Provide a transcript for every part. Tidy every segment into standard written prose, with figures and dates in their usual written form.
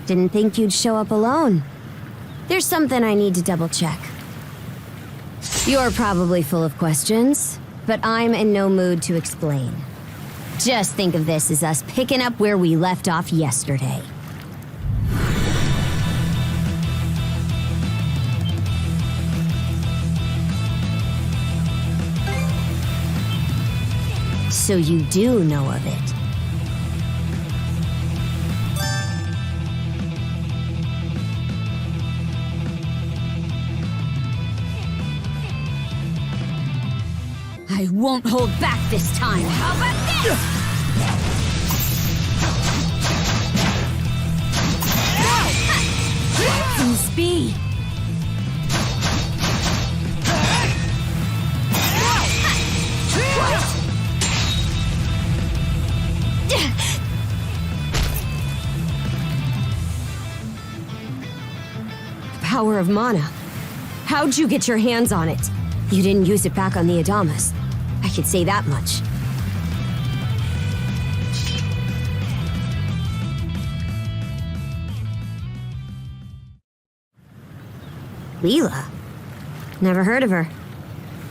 Didn't think you'd show up alone. There's something I need to double check. You're probably full of questions, but I'm in no mood to explain. Just think of this as us picking up where we left off yesterday. So you do know of it. I won't hold back this time. How about this? Some speed. Power of mana. How'd you get your hands on it? You didn't use it back on the Adamas. I could say that much. Leela? Never heard of her.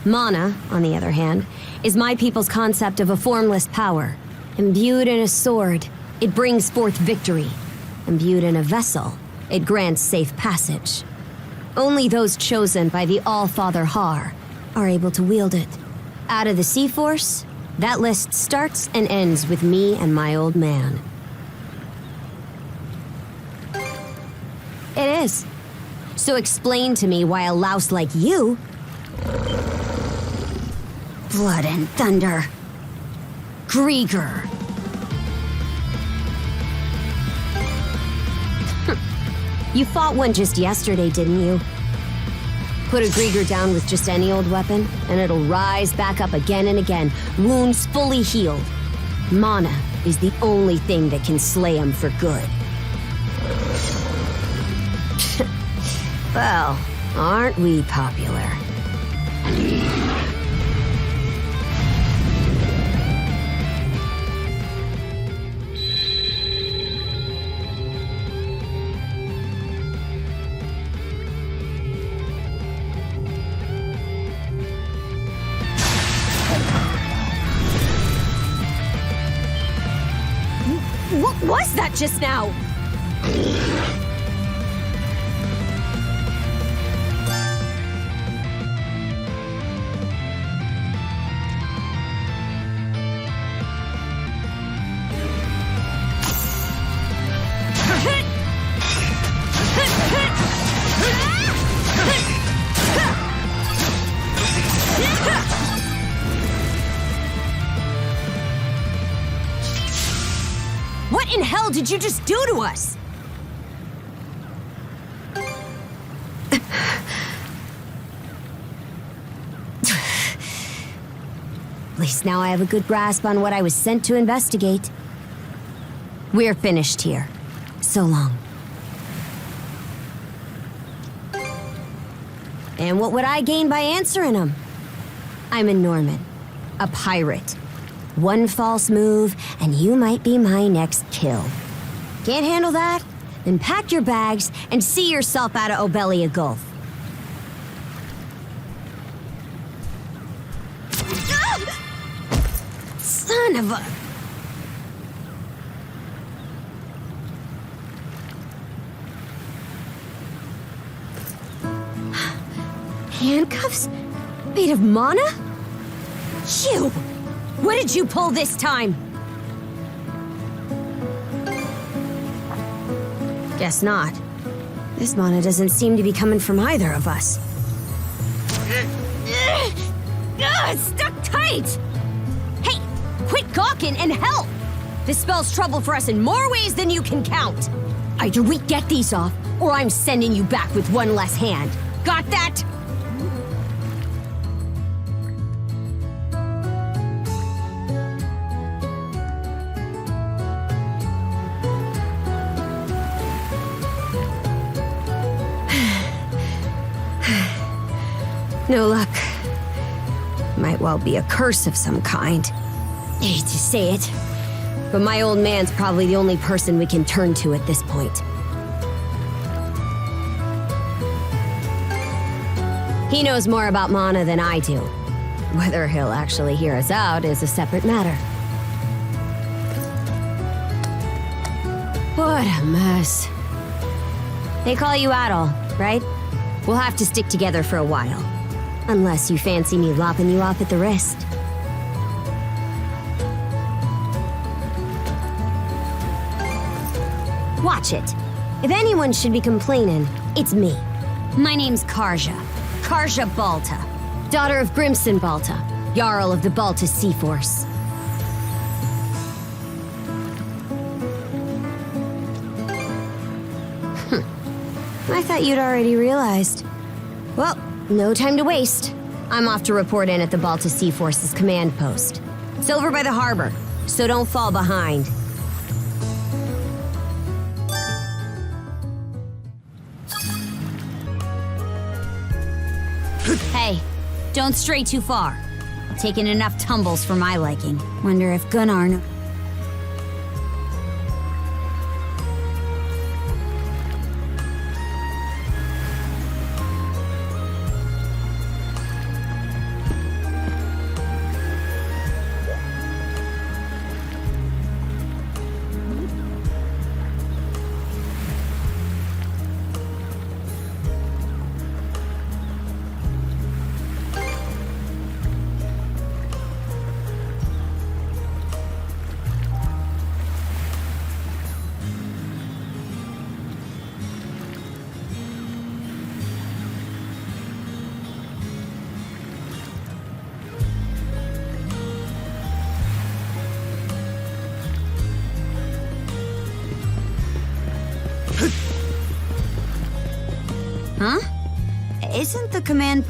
Mana, on the other hand, is my people's concept of a formless power. Imbued in a sword, it brings forth victory. Imbued in a vessel, it grants safe passage. Only those chosen by the All-Father Har are able to wield it. Out of the Sea Force, that list starts and ends with me and my old man. It is. So explain to me why a louse like you... Blood and thunder. Grieger. You fought one just yesterday, didn't you? Put a Grieger down with just any old weapon, and it'll rise back up again and again, wounds fully healed. Mana is the only thing that can slay him for good. Well, aren't we popular? What was that just now? What in hell did you just do to us? At least now I have a good grasp on what I was sent to investigate. We're finished here. So long. And what would I gain by answering them? I'm a Norman, a pirate. One false move, and you might be my next kill. Can't handle that? Then pack your bags and see yourself out of Obelia Gulf. Son of a... Handcuffs? Made of mana? You! What did you pull this time? Guess not. This mana doesn't seem to be coming from either of us. It's stuck tight! Hey, quit gawking and help! This spells trouble for us in more ways than you can count. Either we get these off, or I'm sending you back with one less hand. Got that? No luck. Might well be a curse of some kind. Hate to say it, but my old man's probably the only person we can turn to at this point. He knows more about Mana than I do. Whether he'll actually hear us out is a separate matter. What a mess. They call you Adol, right? We'll have to stick together for a while. Unless you fancy me lopping you off at the wrist. Watch it. If anyone should be complaining, it's me. My name's Karja. Karja Balta. Daughter of Grimson Balta, Jarl of the Balta Sea Force. I thought you'd already realized. Well, no time to waste. I'm off to report in at the Balta Sea Force's command post. It's over by the harbor, so don't fall behind. Hey, don't stray too far. Taking enough tumbles for my liking. Wonder if Gunnar... Huh? Isn't the command...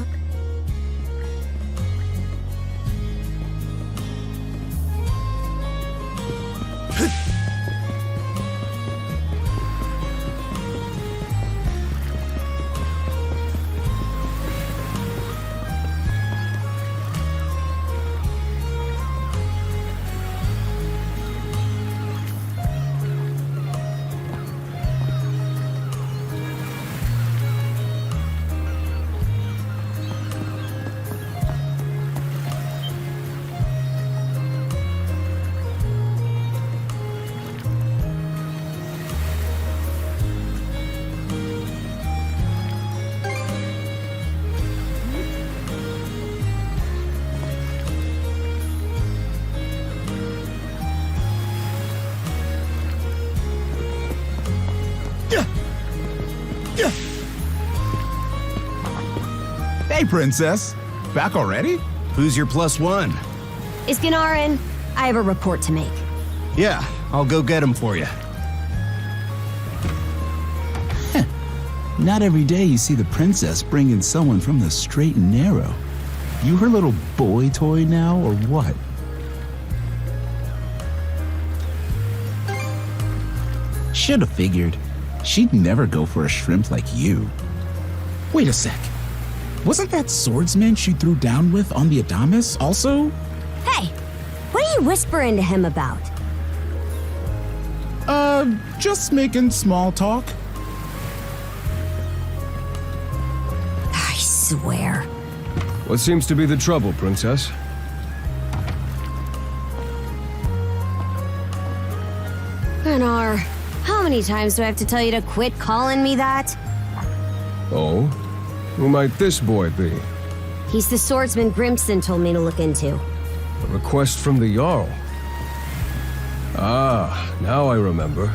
Hey, Princess. Back already? Who's your +1? Is Gunnar in? I have a report to make. Yeah, I'll go get him for you. Not every day you see the princess bring in someone from the straight and narrow. You her little boy toy now, or what? Should've figured. She'd never go for a shrimp like you. Wait a sec. Wasn't that swordsman she threw down with on the Adamas also? Hey, what are you whispering to him about? Just making small talk. I swear. What seems to be the trouble, Princess? Gunnar, how many times do I have to tell you to quit calling me that? Oh? Who might this boy be? He's the swordsman Grimson told me to look into. A request from the Jarl. Ah, now I remember.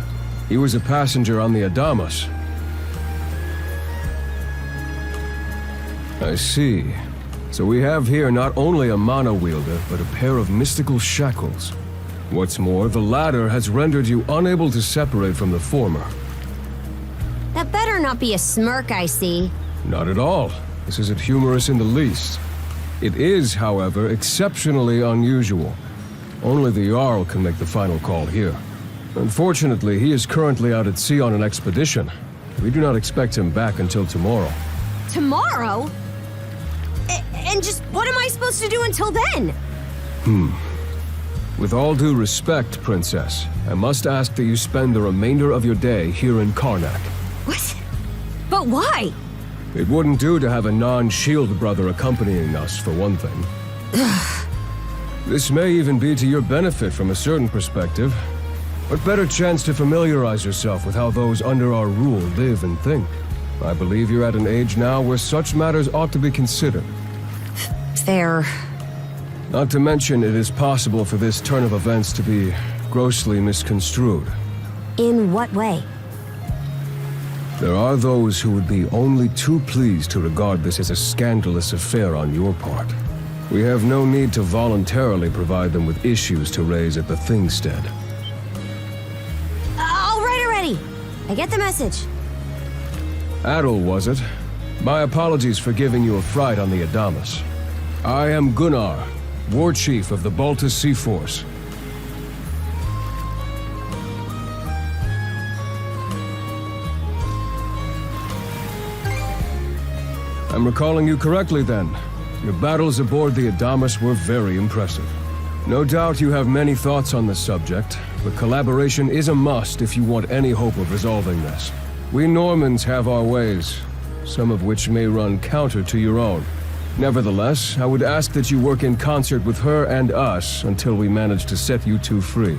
He was a passenger on the Adamas. I see. So we have here not only a mana wielder, but a pair of mystical shackles. What's more, the latter has rendered you unable to separate from the former. That better not be a smirk I see. Not at all. This isn't humorous in the least. It is, however, exceptionally unusual. Only the Jarl can make the final call here. Unfortunately, he is currently out at sea on an expedition. We do not expect him back until tomorrow. Tomorrow? And just what am I supposed to do until then? With all due respect, Princess, I must ask that you spend the remainder of your day here in Karnak. What? But why? It wouldn't do to have a non-shield brother accompanying us, for one thing. This may even be to your benefit from a certain perspective. What better chance to familiarize yourself with how those under our rule live and think? I believe you're at an age now where such matters ought to be considered. Fair. Not to mention, it is possible for this turn of events to be grossly misconstrued. In what way? There are those who would be only too pleased to regard this as a scandalous affair on your part. We have no need to voluntarily provide them with issues to raise at the Thingstead. All right already! I get the message. Adel, was it? My apologies for giving you a fright on the Adamas. I am Gunnar, War Chief of the Baltus Sea Force. I'm recalling you correctly then. Your battles aboard the Adamas were very impressive. No doubt you have many thoughts on the subject, but collaboration is a must if you want any hope of resolving this. We Normans have our ways, some of which may run counter to your own. Nevertheless, I would ask that you work in concert with her and us until we manage to set you two free.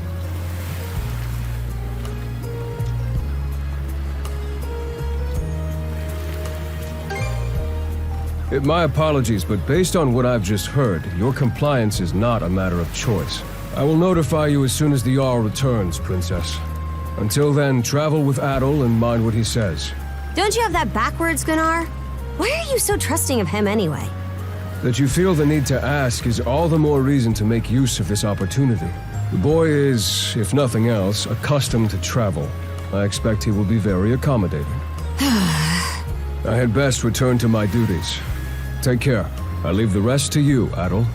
My apologies, but based on what I've just heard, your compliance is not a matter of choice. I will notify you as soon as the Jarl returns, Princess. Until then, travel with Adel and mind what he says. Don't you have that backwards, Gunnar? Why are you so trusting of him anyway? That you feel the need to ask is all the more reason to make use of this opportunity. The boy is, if nothing else, accustomed to travel. I expect he will be very accommodating. I had best return to my duties. Take care. I leave the rest to you, Adel.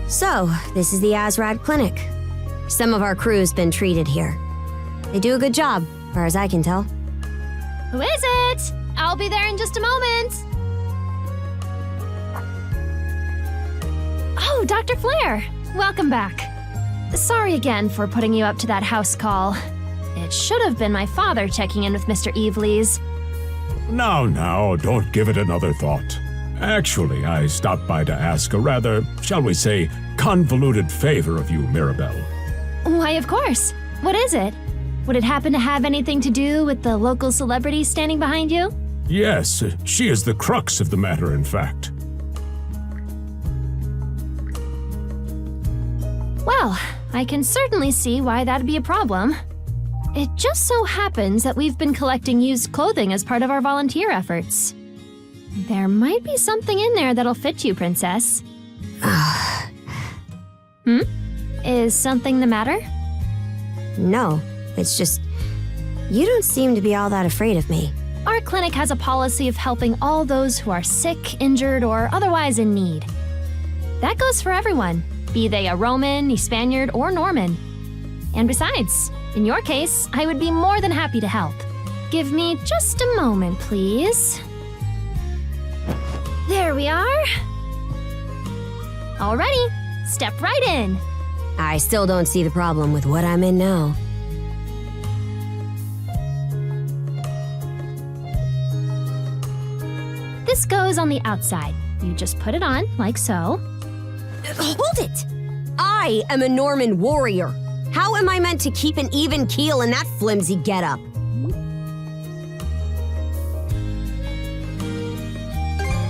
So, this is the Azrad Clinic. Some of our crew's been treated here. They do a good job, as far as I can tell. Who is it? I'll be there in just a moment. Oh, Dr. Flair. Welcome back. Sorry again for putting you up to that house call. It should have been my father checking in with Mr. Evelees. Now, don't give it another thought. Actually, I stopped by to ask a rather, shall we say, convoluted favor of you, Mirabelle. Why, of course. What is it? Would it happen to have anything to do with the local celebrity standing behind you? Yes, she is the crux of the matter, in fact. Well, I can certainly see why that'd be a problem. It just so happens that we've been collecting used clothing as part of our volunteer efforts. There might be something in there that'll fit you, Princess. Is something the matter? No, it's just. You don't seem to be all that afraid of me. Our clinic has a policy of helping all those who are sick, injured, or otherwise in need. That goes for everyone, be they a Roman, a Spaniard, or Norman. And besides, in your case, I would be more than happy to help. Give me just a moment, please. There we are. Alrighty, step right in. I still don't see the problem with what I'm in now. This goes on the outside. You just put it on, like so. Hold it! I am a Norman warrior. How am I meant to keep an even keel in that flimsy getup?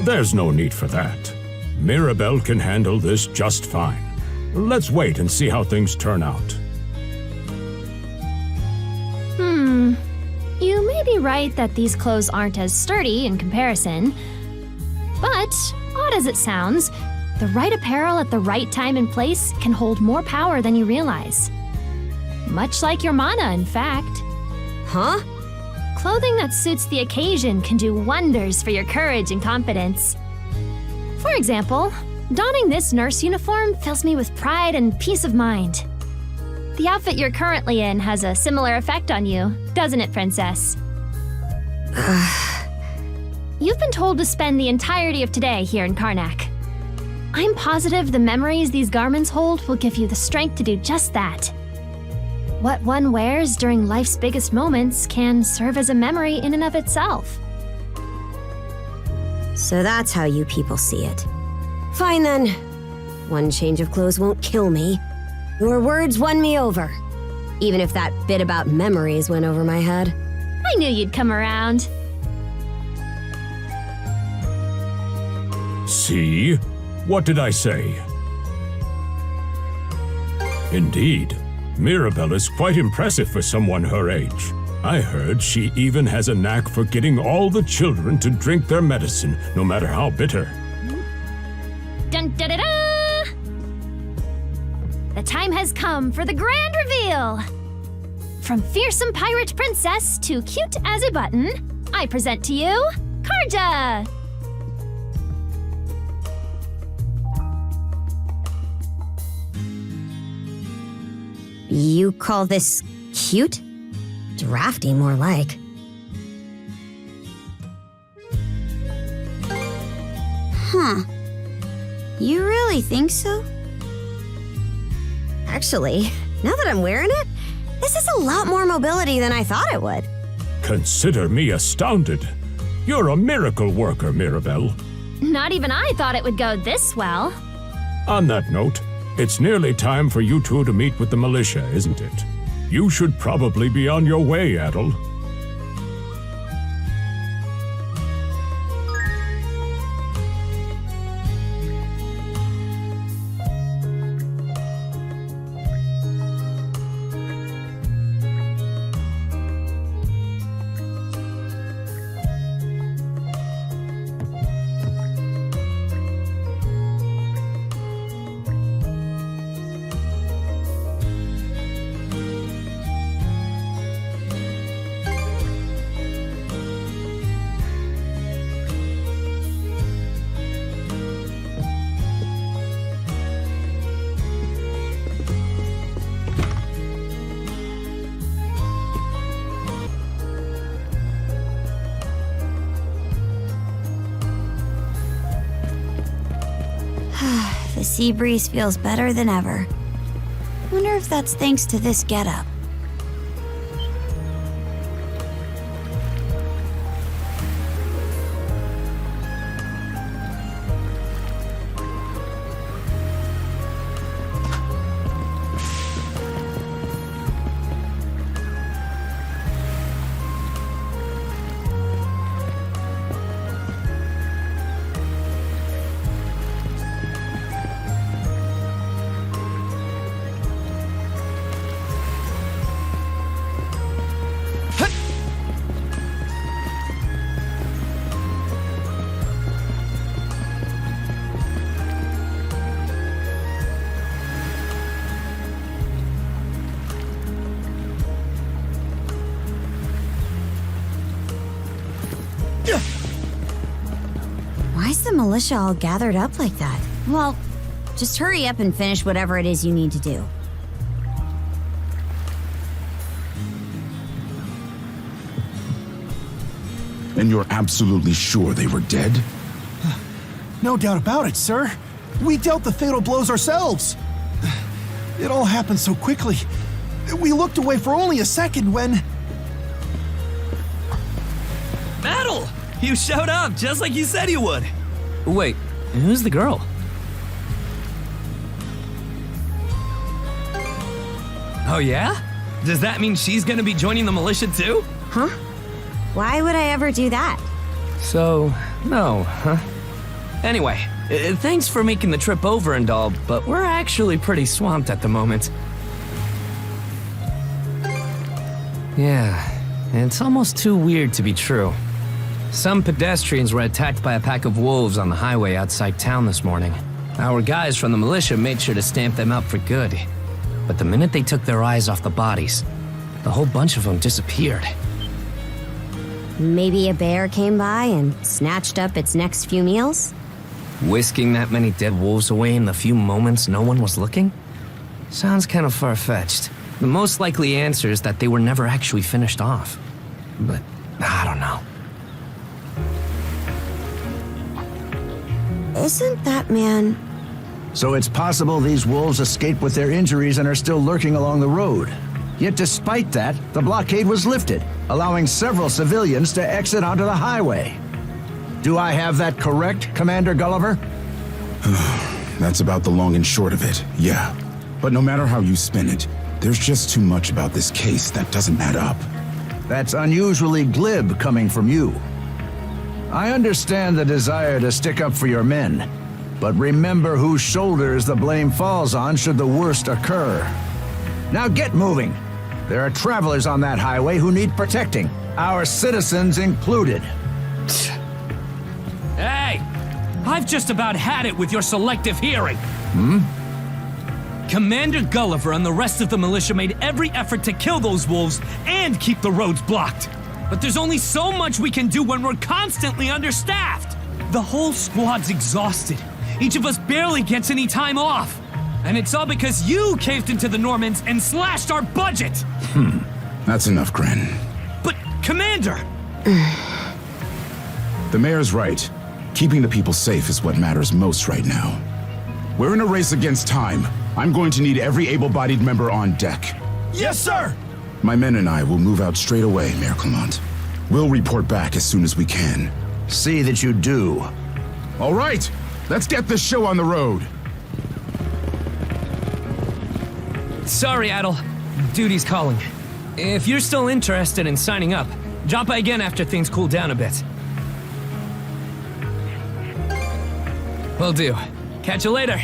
There's no need for that. Mirabelle can handle this just fine. Let's wait and see how things turn out. You may be right that these clothes aren't as sturdy in comparison. But, odd as it sounds, the right apparel at the right time and place can hold more power than you realize. Much like your mana, in fact. Huh? Clothing that suits the occasion can do wonders for your courage and confidence. For example, donning this nurse uniform fills me with pride and peace of mind. The outfit you're currently in has a similar effect on you, doesn't it, Princess? You've been told to spend the entirety of today here in Karnak. I'm positive the memories these garments hold will give you the strength to do just that. What one wears during life's biggest moments can serve as a memory in and of itself. So that's how you people see it. Fine then. One change of clothes won't kill me. Your words won me over. Even if that bit about memories went over my head. I knew you'd come around. See? What did I say? Indeed, Mirabelle is quite impressive for someone her age. I heard she even has a knack for getting all the children to drink their medicine, no matter how bitter. Dun da da da! The time has come for the grand reveal! From fearsome pirate princess to cute as a button, I present to you, Karja! You call this cute? Drafty, more like. Huh. You really think so? Actually, now that I'm wearing it, this is a lot more mobility than I thought it would. Consider me astounded. You're a miracle worker, Mirabelle. Not even I thought it would go this well. On that note, it's nearly time for you two to meet with the militia, isn't it? You should probably be on your way, Adel. The sea breeze feels better than ever. Wonder if that's thanks to this getup. Why's the militia all gathered up like that? Well, just hurry up and finish whatever it is you need to do. And you're absolutely sure they were dead? No doubt about it, sir. We dealt the fatal blows ourselves. It all happened so quickly. We looked away for only a second when... Battle! You showed up just like you said you would. Wait, who's the girl? Oh yeah? Does that mean she's gonna be joining the militia too? Huh? Why would I ever do that? So, no, huh? Anyway, thanks for making the trip over and all, but we're actually pretty swamped at the moment. Yeah, it's almost too weird to be true. Some pedestrians were attacked by a pack of wolves on the highway outside town this morning. Our guys from the militia made sure to stamp them out for good. But the minute they took their eyes off the bodies, the whole bunch of them disappeared. Maybe a bear came by and snatched up its next few meals? Whisking that many dead wolves away in the few moments no one was looking? Sounds kind of far-fetched. The most likely answer is that they were never actually finished off. But I don't know. Isn't that man... So it's possible these wolves escaped with their injuries and are still lurking along the road. Yet despite that, the blockade was lifted, allowing several civilians to exit onto the highway. Do I have that correct, Commander Gulliver? That's about the long and short of it, yeah. But no matter how you spin it, there's just too much about this case that doesn't add up. That's unusually glib coming from you. I understand the desire to stick up for your men, but remember whose shoulders the blame falls on should the worst occur. Now get moving. There are travelers on that highway who need protecting, our citizens included. Hey! I've just about had it with your selective hearing. Commander Gulliver and the rest of the militia made every effort to kill those wolves and keep the roads blocked. But there's only so much we can do when we're constantly understaffed. The whole squad's exhausted. Each of us barely gets any time off. And it's all because you caved into the Normans and slashed our budget! That's enough, Gren. But, Commander! The mayor's right. Keeping the people safe is what matters most right now. We're in a race against time. I'm going to need every able-bodied member on deck. Yes, sir! My men and I will move out straight away, Mayor Clement. We'll report back as soon as we can. See that you do. All right, let's get this show on the road. Sorry, Adel. Duty's calling. If you're still interested in signing up, drop by again after things cool down a bit. Will do. Catch you later.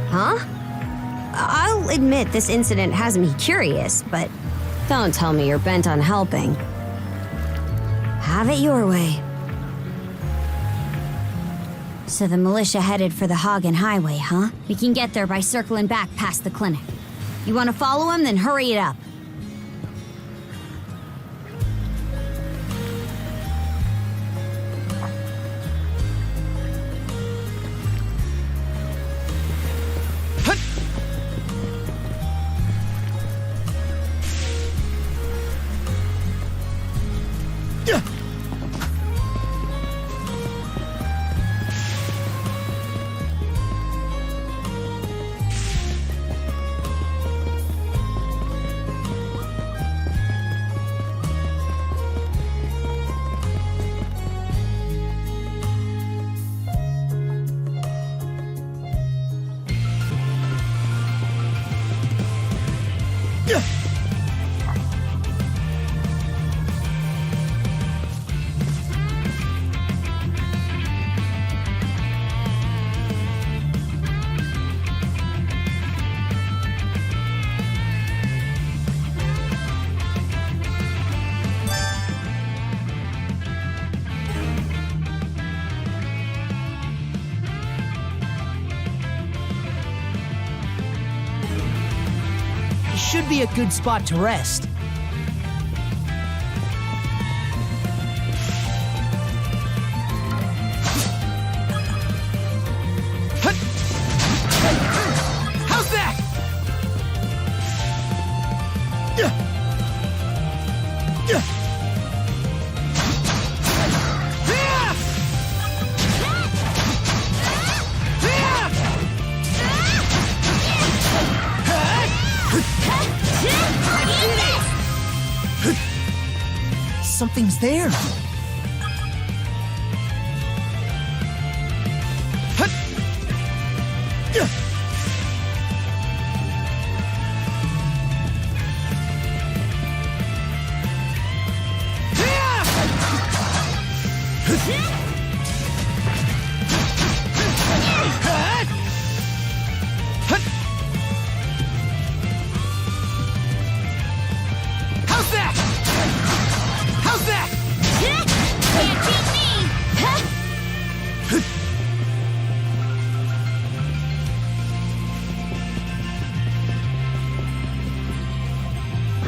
Huh? I'll admit this incident has me curious, but don't tell me you're bent on helping. Have it your way. So the militia headed for the Hagen Highway, huh? We can get there by circling back past the clinic. You want to follow him? Then hurry it up. should be a good spot to rest. How's that? Something's there. How's that? How's that? Can't beat me!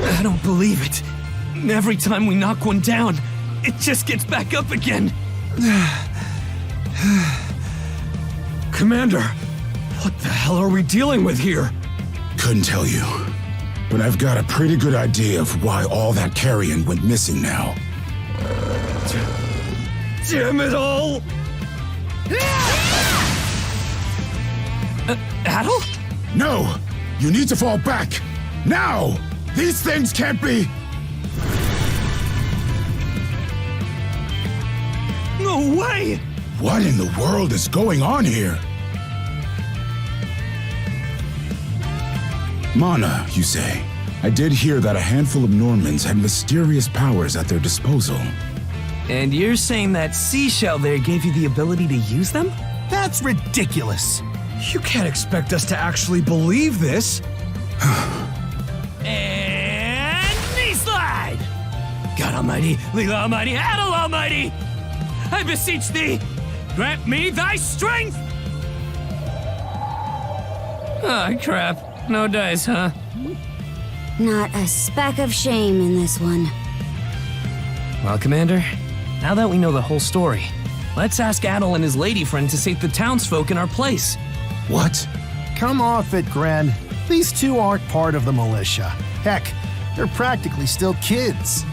I don't believe it. Every time we knock one down, it just gets back up again. Commander, what the hell are we dealing with here? Couldn't tell you. But I've got a pretty good idea of why all that carrion went missing now. Damn it all! Adel? No! You need to fall back! Now! These things can't be... No way! What in the world is going on here? Mana, you say? I did hear that a handful of Normans had mysterious powers at their disposal. And you're saying that seashell there gave you the ability to use them? That's ridiculous. You can't expect us to actually believe this. And knee slide! God Almighty, Leela Almighty, Adel Almighty! I beseech thee, grant me thy strength! Ah, crap. No dice, huh? Not a speck of shame in this one. Well, Commander, now that we know the whole story, let's ask Adel and his lady friend to save the townsfolk in our place. What? Come off it, Gren. These two aren't part of the militia. Heck, they're practically still kids.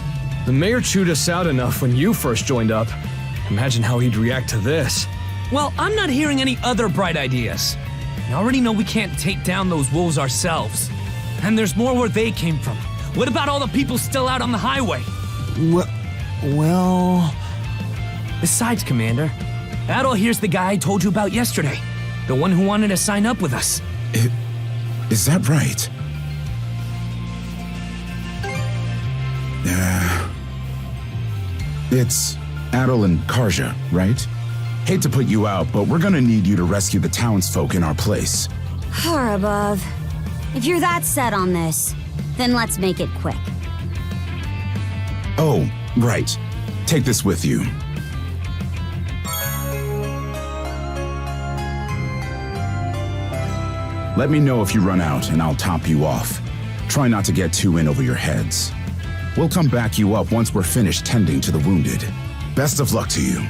The mayor chewed us out enough when you first joined up. Imagine how he'd react to this. Well, I'm not hearing any other bright ideas. I already know we can't take down those wolves ourselves. And there's more where they came from. What about all the people still out on the highway? Well... Besides, Commander, Adel here's the guy I told you about yesterday. The one who wanted to sign up with us. Is that right? It's Adel and Karja, right? Hate to put you out, but we're gonna need you to rescue the townsfolk in our place. Far above. If you're that set on this, then let's make it quick. Oh, right. Take this with you. Let me know if you run out, and I'll top you off. Try not to get too in over your heads. We'll come back you up once we're finished tending to the wounded. Best of luck to you.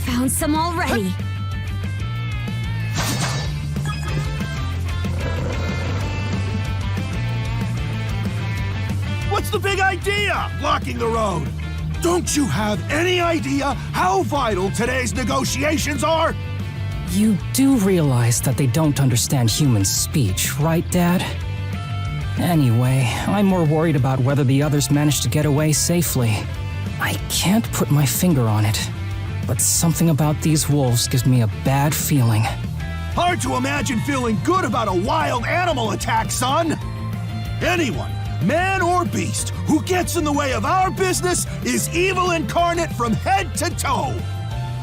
Found some already. What's the big idea, blocking the road? Don't you have any idea how vital today's negotiations are? You do realize that they don't understand human speech, right, Dad? Anyway, I'm more worried about whether the others managed to get away safely. I can't put my finger on it, but something about these wolves gives me a bad feeling. Hard to imagine feeling good about a wild animal attack, son! Anyone, man or beast, who gets in the way of our business is evil incarnate from head to toe!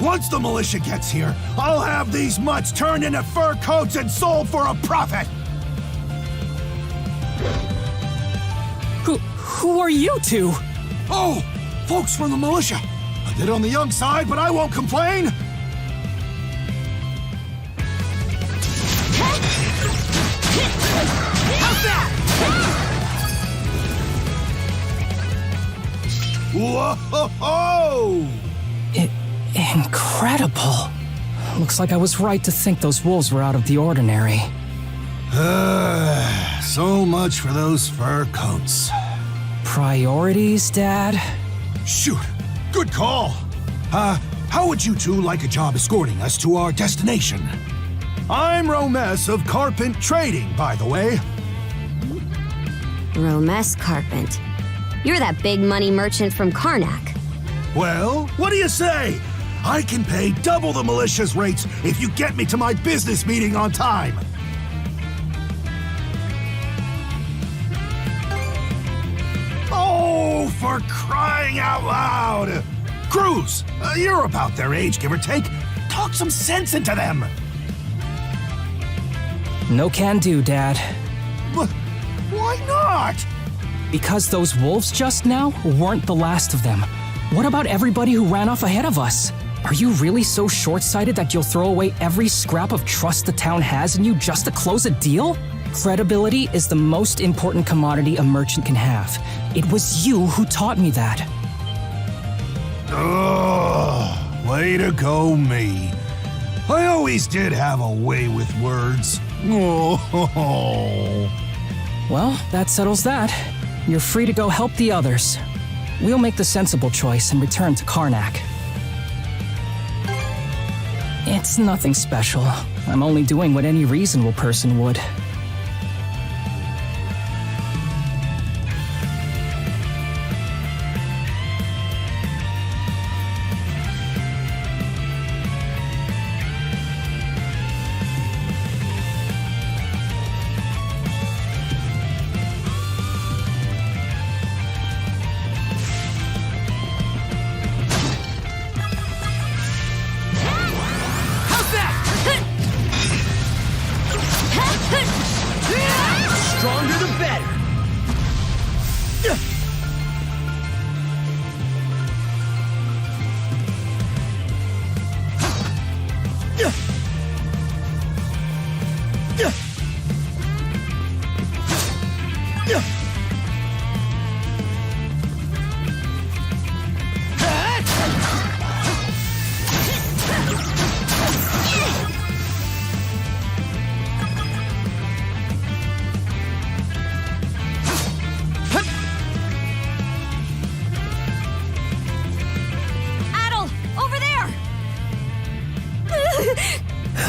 Once the militia gets here, I'll have these mutts turned into fur coats and sold for a profit! Who are you two? Oh, folks from the militia. A bit on the young side, but I won't complain. How's that? Whoa-ho-ho! Incredible. Looks like I was right to think those wolves were out of the ordinary. So much for those fur coats. Priorities, Dad? Shoot, good call. How would you two like a job escorting us to our destination? I'm Romes of Carpent Trading, by the way. Romes Carpent. You're that big money merchant from Karnak. Well, what do you say? I can pay double the militia's rates if you get me to my business meeting on time. Oh, for crying out loud! Cruz, you're about their age, give or take. Talk some sense into them. No can do, Dad. Why not? Because those wolves just now weren't the last of them. What about everybody who ran off ahead of us? Are you really so short-sighted that you'll throw away every scrap of trust the town has in you just to close a deal? Credibility is the most important commodity a merchant can have. It was you who taught me that. Ugh, way to go, me. I always did have a way with words. Oh. Well, that settles that. You're free to go help the others. We'll make the sensible choice and return to Karnak. It's nothing special. I'm only doing what any reasonable person would. Stronger the better.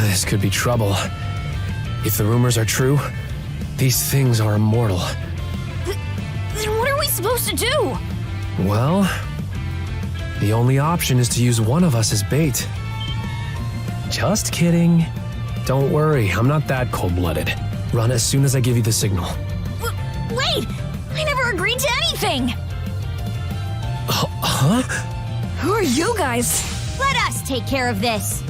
This could be trouble. If the rumors are true, these things are immortal. Then what are we supposed to do? Well, the only option is to use one of us as bait. Just kidding. Don't worry, I'm not that cold-blooded. Run as soon as I give you the signal. Wait! I never agreed to anything! Huh? Who are you guys? Let us take care of this.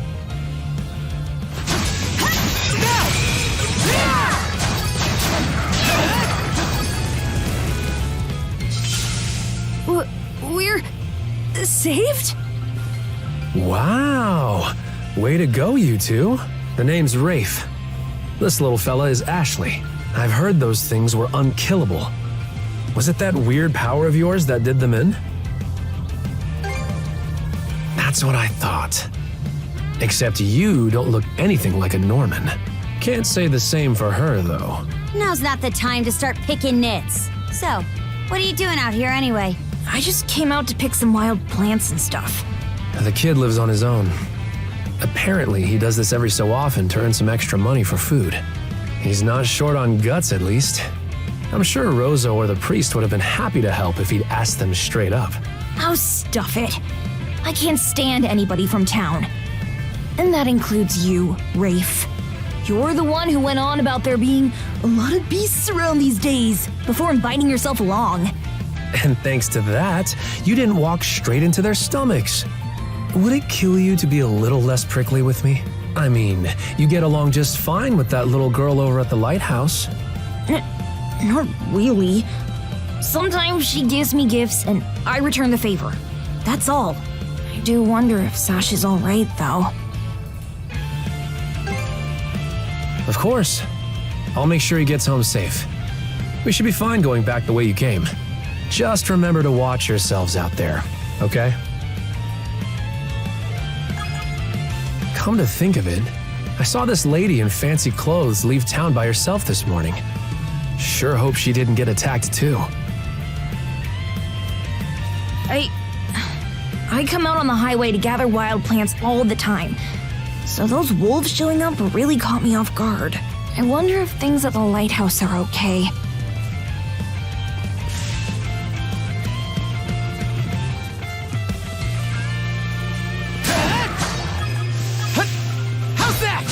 We're saved? Wow! Way to go, you two. The name's Rafe. This little fella is Ashley. I've heard those things were unkillable. Was it that weird power of yours that did them in? That's what I thought. Except you don't look anything like a Norman. Can't say the same for her, though. Now's not the time to start picking nits. So, what are you doing out here anyway? I just came out to pick some wild plants and stuff. The kid lives on his own. Apparently, he does this every so often to earn some extra money for food. He's not short on guts, at least. I'm sure Rozo or the priest would have been happy to help if he'd asked them straight up. Oh, stuff it. I can't stand anybody from town. And that includes you, Rafe. You're the one who went on about there being a lot of beasts around these days before inviting yourself along. And thanks to that, you didn't walk straight into their stomachs. Would it kill you to be a little less prickly with me? I mean, you get along just fine with that little girl over at the lighthouse. Not really. Sometimes she gives me gifts and I return the favor. That's all. I do wonder if Sash is all right, though. Of course. I'll make sure he gets home safe. We should be fine going back the way you came. Just remember to watch yourselves out there, okay? Come to think of it, I saw this lady in fancy clothes leave town by herself this morning. Sure hope she didn't get attacked too. I come out on the highway to gather wild plants all the time. So those wolves showing up really caught me off guard. I wonder if things at the lighthouse are okay. How's that?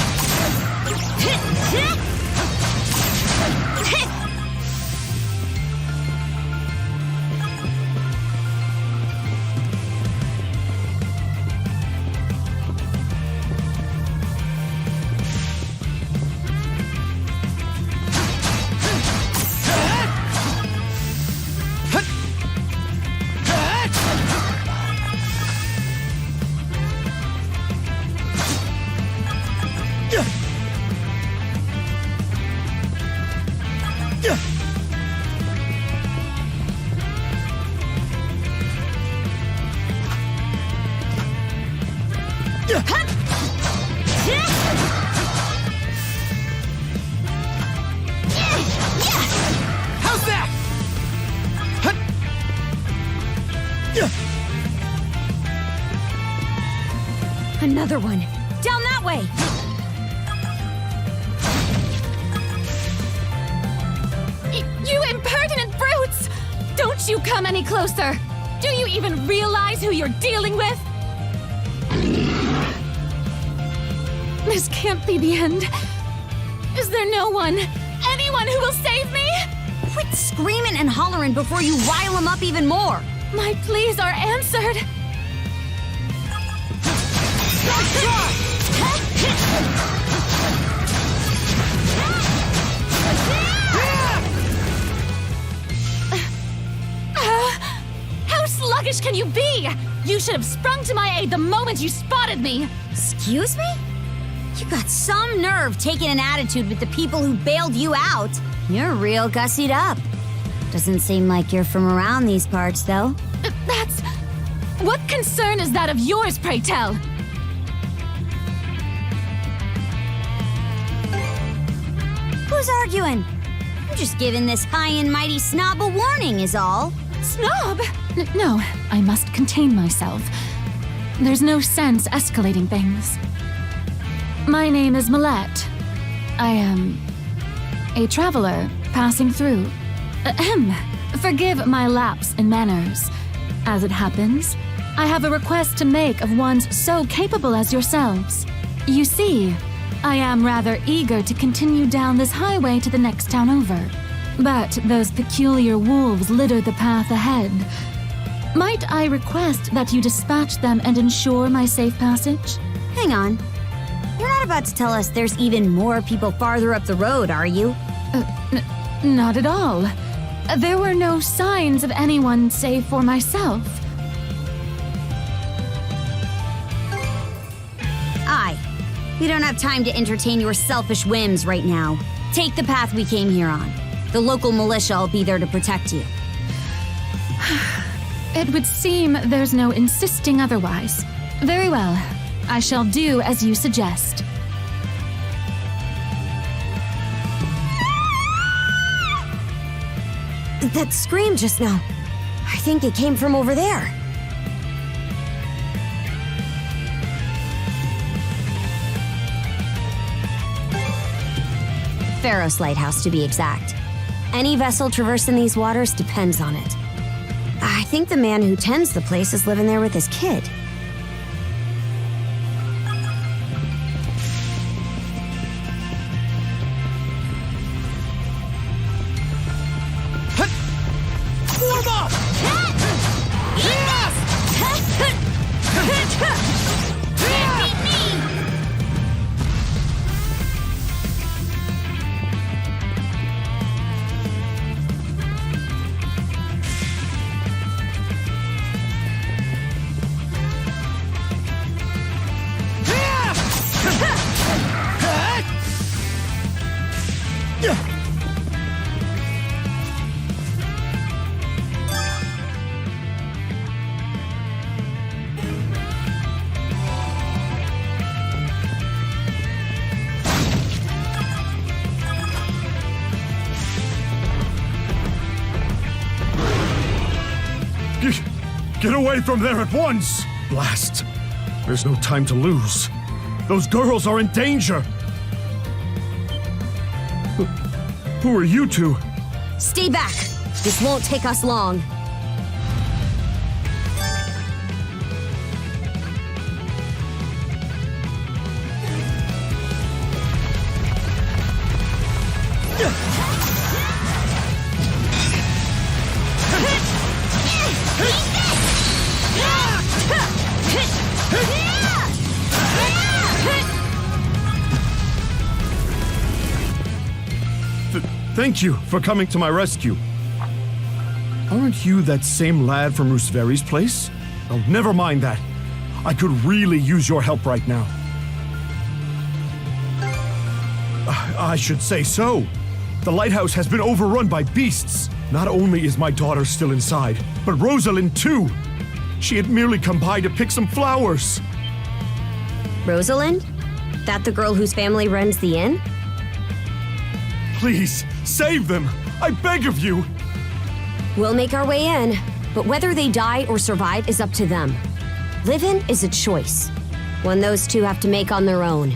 How's that? Another one. Down that way! You impertinent brutes! Don't you come any closer! Do you even realize who you're dealing with? This can't be the end. Is there no one, anyone who will save me? Quit screaming and hollering before you rile them up even more! My pleas are answered. How sluggish can you be? You should have sprung to my aid the moment you spotted me. Excuse me? You got some nerve taking an attitude with the people who bailed you out. You're real gussied up. Doesn't seem like you're from around these parts, though. That's... What concern is that of yours, pray tell? Who's arguing? I'm just giving this high and mighty snob a warning is all. Snob? No, I must contain myself. There's no sense escalating things. My name is Millette. I am a traveler passing through. Ahem. Forgive my lapse in manners. As it happens, I have a request to make of ones so capable as yourselves. You see, I am rather eager to continue down this highway to the next town over. But those peculiar wolves litter the path ahead. Might I request that you dispatch them and ensure my safe passage? Hang on. You're not about to tell us there's even more people farther up the road, are you? Not at all. There were no signs of anyone save for myself. We don't have time to entertain your selfish whims right now. Take the path we came here on. The local militia will be there to protect you. It would seem there's no insisting otherwise. Very well. I shall do as you suggest. That scream just now. I think it came from over there. Pharos Lighthouse, to be exact. Any vessel traversing these waters depends on it. I think the man who tends the place is living there with his kid. Form up! Get away from there at once! Blast. There's no time to lose. Those girls are in danger! Who are you two? Stay back! This won't take us long. Thank you for coming to my rescue. Aren't you that same lad from Rooseveri's place? Oh, never mind that. I could really use your help right now. I should say so. The lighthouse has been overrun by beasts. Not only is my daughter still inside, but Rosalind too. She had merely come by to pick some flowers. Rosalind? That the girl whose family runs the inn? Please, save them! I beg of you! We'll make our way in, but whether they die or survive is up to them. Living is a choice, one those two have to make on their own.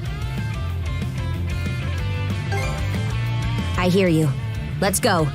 I hear you. Let's go.